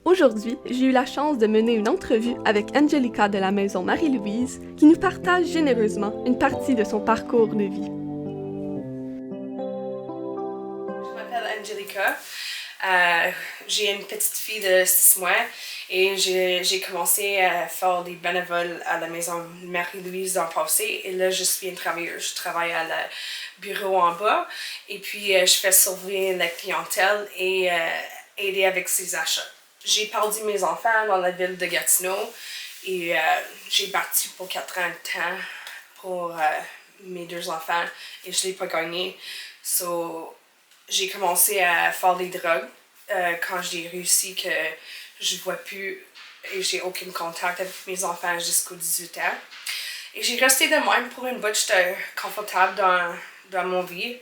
Aujourd'hui, j'ai eu la chance de mener une entrevue avec Angelica de la maison Marie-Louise qui nous partage généreusement une partie de son parcours de vie. Je m'appelle Angelica. J'ai une petite fille de 6 mois et j'ai commencé à faire des bénévoles à la maison Marie-Louise l'an passé. Et là, je suis une travailleuse. Je travaille à la bureau en bas et puis je fais surveiller la clientèle et aider avec ses achats. J'ai perdu mes enfants dans la ville de Gatineau et j'ai battu pour 4 ans de temps pour mes 2 enfants et je ne l'ai pas gagné. So, j'ai commencé à faire des drogues quand j'ai réussi que je ne vois plus et j'ai aucun contact avec mes enfants jusqu'aux 18 ans. Et j'ai resté de même pour une bout, j'étais confortable dans mon vie.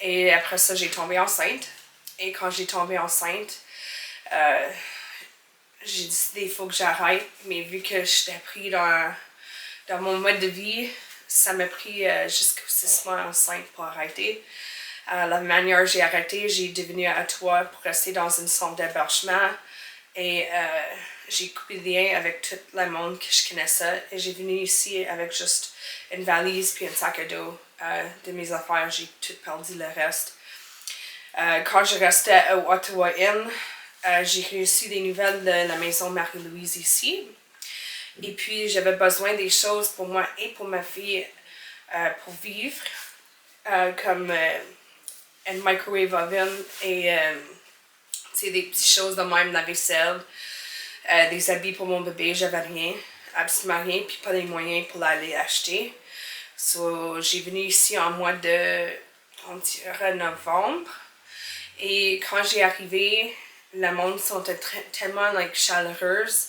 Et après ça, j'ai tombé enceinte. Et quand j'ai tombé enceinte, j'ai décidé qu'il faut que j'arrête. Mais vu que j'étais pris dans mon mode de vie, ça m'a pris jusqu'aux 6 mois enceinte pour arrêter. La manière dont j'ai arrêté, j'ai devenu à toi pour rester dans une centre d'hébergement et j'ai coupé le lien avec tout le monde que je connaissais et j'ai venu ici avec juste une valise puis un sac à dos de mes affaires. J'ai tout perdu le reste. Quand je restais à Ottawa Inn, j'ai reçu des nouvelles de la maison Marie-Louise ici. Et puis j'avais besoin des choses pour moi et pour ma fille pour vivre, comme un microwave oven et des petites choses de même, la vaisselle, des habits pour mon bébé, j'avais rien, absolument rien, puis pas les moyens pour aller acheter. So, j'ai venu ici en mois de, on dirait novembre, et quand j'ai arrivé, le monde sont tellement chaleureuse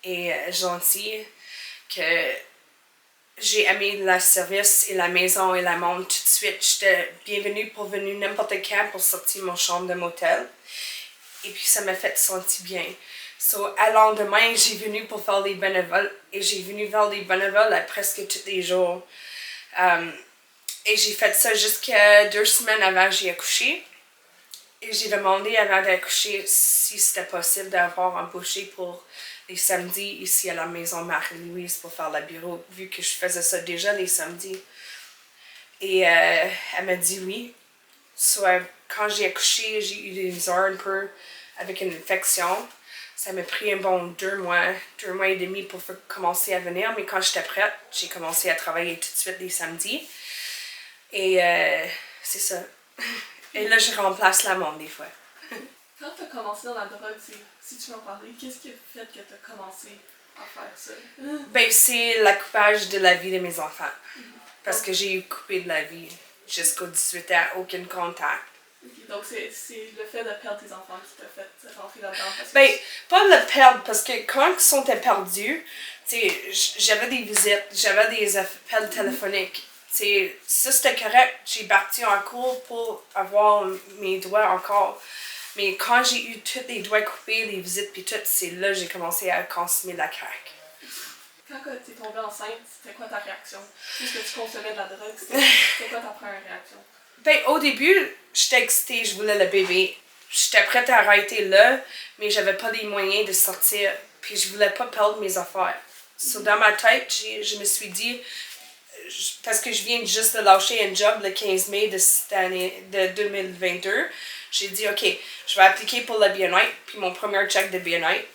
et gentille que j'ai aimé le service et la maison et le monde tout de suite. J'étais bienvenue pour venir n'importe quand pour sortir mon chambre de motel. Et puis ça m'a fait sentir bien. So, à lendemain, j'ai venu pour faire des bénévoles. Et j'ai venu faire des bénévoles presque tous les jours. Et j'ai fait ça jusqu'à 2 semaines avant que j'ai accouché. Et j'ai demandé avant d'accoucher si c'était possible d'avoir embauché pour les samedis ici à la maison Marie-Louise pour faire le bureau, vu que je faisais ça déjà les samedis. Et elle m'a dit oui. Soit quand j'ai accouché, j'ai eu des misères un peu avec une infection. Ça m'a pris un bon 2 mois et demi pour commencer à venir. Mais quand j'étais prête, j'ai commencé à travailler tout de suite les samedis. Et c'est ça. Et là, je remplace la monde des fois. Quand tu as commencé dans la drogue, si tu veux en parler, qu'est-ce qui a fait que tu as commencé à faire ça? Ben, c'est le coupage de la vie de mes enfants. Parce que j'ai eu coupé de la vie jusqu'aux 18 ans, aucun contact. Okay, donc c'est le fait de perdre tes enfants qui t'a fait rentrer là-dedans? Ben, pas le perdre, parce que quand ils sont perdus, j'avais des visites, j'avais des appels téléphoniques. Ça c'était correct, j'ai parti en cours pour avoir mes doigts encore. Mais quand j'ai eu tous les doigts coupés, les visites puis tout, c'est là que j'ai commencé à consommer la crack. Quand tu es tombée enceinte, c'était quoi ta réaction? Puisque tu consommais de la drogue, c'était quoi ta première réaction? Ben, au début, j'étais excitée, je voulais le bébé. J'étais prête à arrêter là, mais j'avais pas les moyens de sortir. Puis je voulais pas perdre mes affaires. So, dans ma tête, je me suis dit, parce que je viens juste de lâcher un job le 15 mai de cette année, de 2022, j'ai dit, OK, je vais appliquer pour le bien-être, puis mon premier check de bien-être,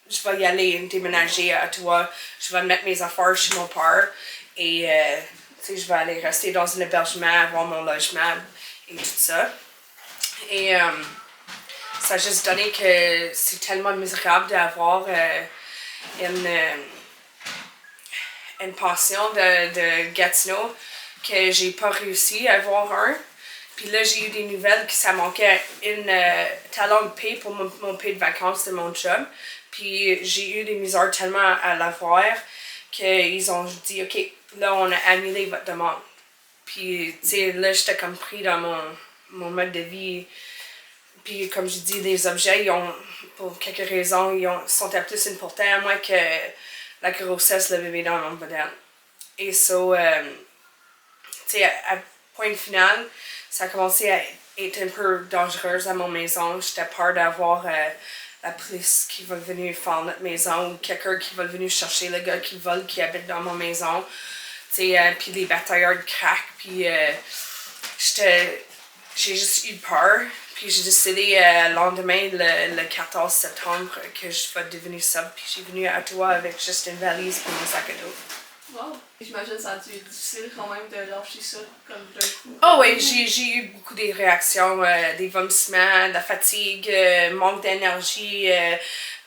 je vais y aller déménager à Ottawa, je vais mettre mes affaires chez mon père, et je vais aller rester dans un hébergement, avoir mon logement, et tout ça. Et ça a juste donné que c'est tellement misérable d'avoir une pension de Gatineau que j'ai pas réussi à avoir un. Puis là, j'ai eu des nouvelles que ça manquait une talon de paie pour mon paie de vacances de mon job. Puis j'ai eu des misères tellement à l'avoir qu'ils ont dit, OK, là, on a annulé votre demande. Puis, tu sais, là, j'étais comme pris dans mon mode de vie. Puis, comme je dis, les objets, ils ont, pour quelques raisons, sont plus importants à moi que la grossesse, le bébé dans mon bedaine. Et so, tu sais, à point final, ça a commencé à être un peu dangereux à mon maison. J'étais peur d'avoir la police qui va venir faire notre maison ou quelqu'un qui va venir chercher le gars qui vole qui habite dans ma maison. Puis les batailleurs de crack. Puis j'ai juste eu peur. Puis j'ai décidé le lendemain, le 14 septembre, que je vais devenir sobre. Puis j'ai venu à Ottawa avec juste une valise et mon sac à dos. Wow! J'imagine que ça a dû être difficile quand même de lâcher ça comme d'un coup. Oh oui, j'ai eu beaucoup de réactions, des vomissements, de la fatigue, manque d'énergie,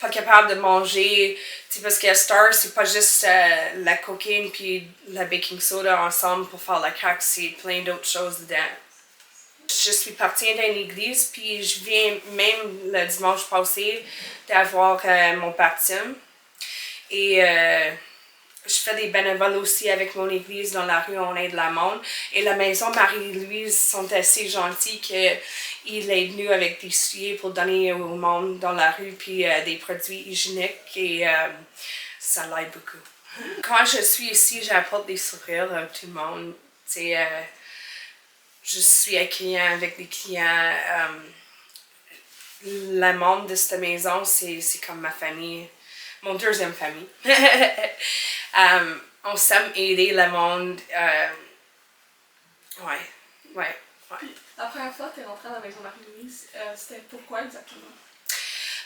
pas capable de manger. T'sais, parce que Star, c'est pas juste la cocaïne puis la baking soda ensemble pour faire la crack, c'est plein d'autres choses dedans. Je suis partie dans l'église, puis je viens même le dimanche passé d'avoir mon baptême. Et je fais des bénévoles aussi avec mon église dans la rue, on aide le monde. Et la maison Marie-Louise sont assez gentils qu'ils aident nous avec des souliers pour donner au monde dans la rue, puis des produits hygiéniques et ça l'aide beaucoup. Quand je suis ici, j'apporte des sourires à tout le monde. Je suis accueillant avec les clients. Le monde de cette maison, c'est comme ma famille. Mon deuxième famille. On s'aime aider le monde. Ouais. Puis, la première fois que tu es rentrée à la maison Marie-Louise, c'était pourquoi exactement?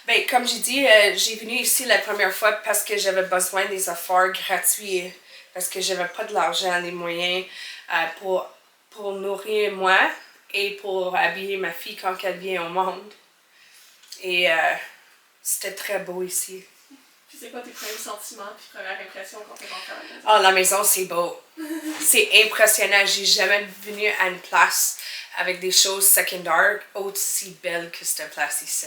Ben, comme j'ai dit, j'ai venu ici la première fois parce que j'avais besoin des affaires gratuites. Parce que j'avais pas de l'argent, les moyens pour nourrir moi et pour habiller ma fille quand elle vient au monde. Et c'était très beau ici. Puis c'est quoi tes premiers sentiments puis premières impressions quand t'es rentrée à la maison? Oh, la maison, c'est beau. C'est impressionnant. J'ai jamais venu à une place avec des choses secondaires aussi belles que cette place ici.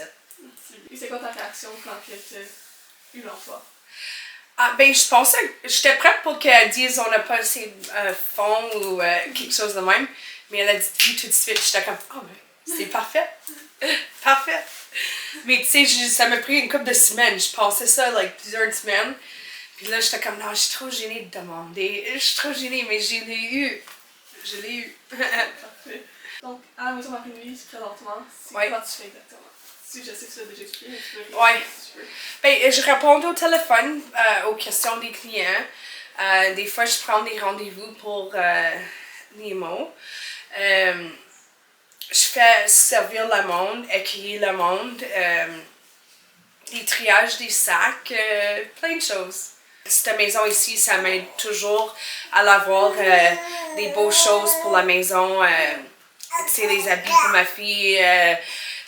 Et c'est quoi ta réaction quand tu as eu l'enfant? Ah, ben, je pensais, j'étais prête pour qu'elle dise on n'a pas assez de fonds ou quelque chose de même. Mais elle a dit oui tout de suite. J'étais comme, oh, ben, c'est parfait. Parfait. Mais tu sais, ça m'a pris une couple de semaines. Je pensais ça, plusieurs semaines. Puis là, j'étais comme, non, je suis trop gênée de demander. Je suis trop gênée, mais je l'ai eu. Je l'ai eu. Parfait. Donc, à la maison Marie-Louise, présentement, c'est quoi tu fais exactement? Si je sais que tu l'as déjà expliqué, mais tu peux répéter si tu veux. Ben, je réponds au téléphone aux questions des clients. Des fois, je prends des rendez-vous pour les mots. Je fais servir le monde, accueillir le monde, des triages des sacs, plein de choses. Cette maison ici, ça m'aide toujours à avoir des beaux choses pour la maison. Tu sais, les habits pour ma fille,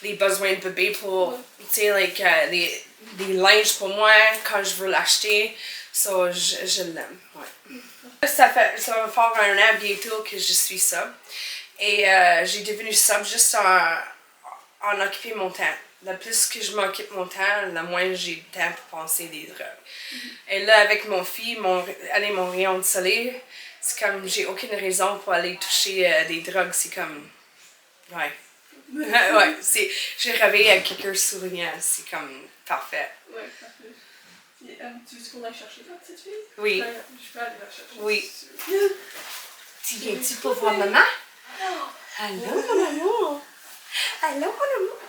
les besoins de bébé pour, tu sais, des linges pour moi quand je veux l'acheter. So, je l'aime, ouais. Ça va faire 1 an bientôt que je suis sobre. Et j'ai devenu sobre juste en occuper mon temps. Le plus que je m'occupe mon temps, le moins j'ai de temps pour penser des drogues. Et là, avec mon fille, mon rayon de soleil, c'est comme j'ai aucune raison pour aller toucher des drogues. C'est comme. Ouais. Ouais, j'ai rêvé à quelqu'un souriant. C'est comme parfait. Ouais, parfait. Et, tu veux qu'on aille chercher ta petite fille? Oui. Je peux aller la chercher. Oui. Tu viens-tu pour voir maman? Allô, mon amour! Allô, mon amour!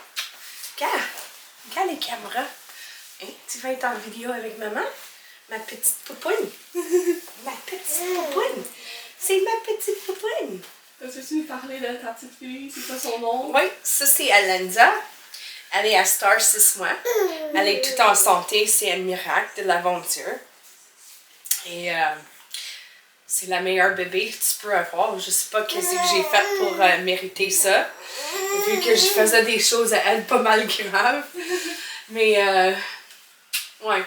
Regarde les caméras. Hein? Tu vas être en vidéo avec maman? Ma petite poupoune. Ma petite poupoune. C'est ma petite poupoune. Peux-tu nous parler de ta petite fille? C'est quoi son nom? Oui, ça c'est Alenza. Elle est à Star 6 mois. Elle est toute en santé. C'est un miracle de l'aventure. Et c'est la meilleure bébé que tu peux avoir. Je sais pas qu'est-ce que j'ai fait pour mériter ça. Vu que je faisais des choses à elle pas mal graves. Mais, ouais.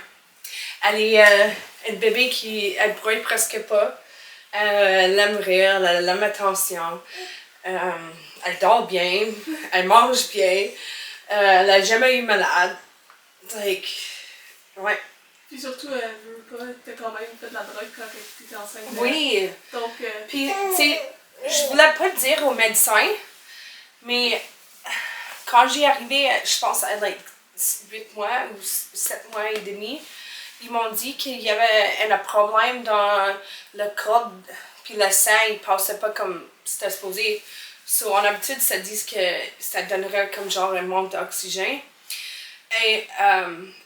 Elle est une bébé elle brouille presque pas. Elle aime rire, elle aime l'attention. Elle dort bien. Elle mange bien. Elle a jamais eu malade. Ouais. Puis surtout, elle veut pas, t'as quand même fait de la drogue quand t'étais enceinte. Oui. Donc, puis, tu sais, je voulais pas le dire aux médecins, mais quand j'ai arrivé, je pense à 8 mois ou 7 mois et demi, ils m'ont dit qu'il y avait un problème dans le corps, puis le sang, il passait pas comme c'était supposé. So, en habitude, ça dit que ça donnerait comme genre un manque d'oxygène. Et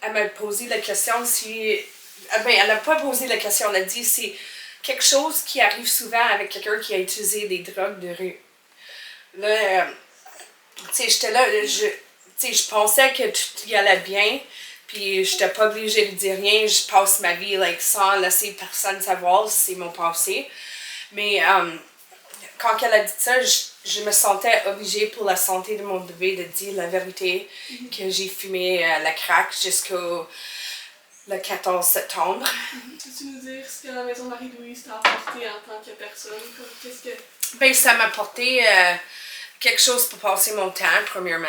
elle m'a posé la question si... Ben, elle n'a pas posé la question, elle a dit c'est quelque chose qui arrive souvent avec quelqu'un qui a utilisé des drogues de rue. Là, tu sais, j'étais là, je pensais que tout y allait bien, puis j'étais pas obligée de dire rien, je passe ma vie like, sans laisser personne savoir si c'est mon passé. Mais quand elle a dit ça, je me sentais obligée pour la santé de mon bébé de dire la vérité, que j'ai fumé la crack jusqu'au le 14 septembre. Peux-tu nous dire ce que la maison Marie-Louise t'a apporté en tant que personne? Qu'est-ce que... Ben, ça m'a apporté quelque chose pour passer mon temps, premièrement.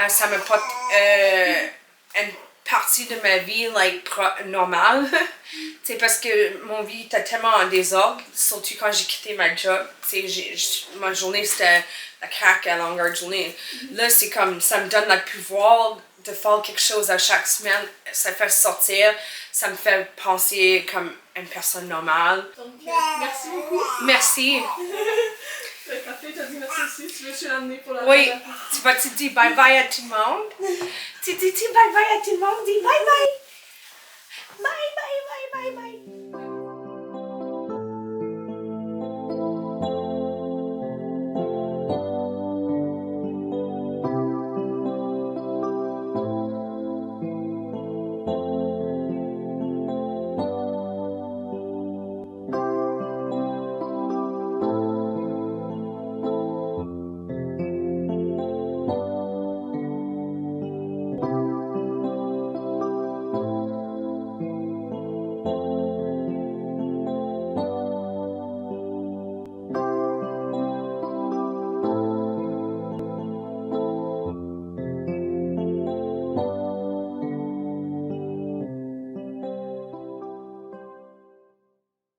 Ça m'apporte une partie de ma vie like, normale. Parce que mon vie était tellement en désordre, surtout quand j'ai quitté ma job. Ma journée, c'était la craque à longueur de journée. Là, c'est comme, ça me donne le pouvoir de faire quelque chose à chaque semaine. Ça fait sortir, ça me fait penser comme une personne normale. Donc, merci beaucoup. Merci. Le café t'a dit merci aussi. Tu veux-tu l'amener pour la Oui, tu vas-tu dire bye bye à tout le monde? Tu dis bye bye à tout le monde? Dis bye bye! Bye bye bye bye bye!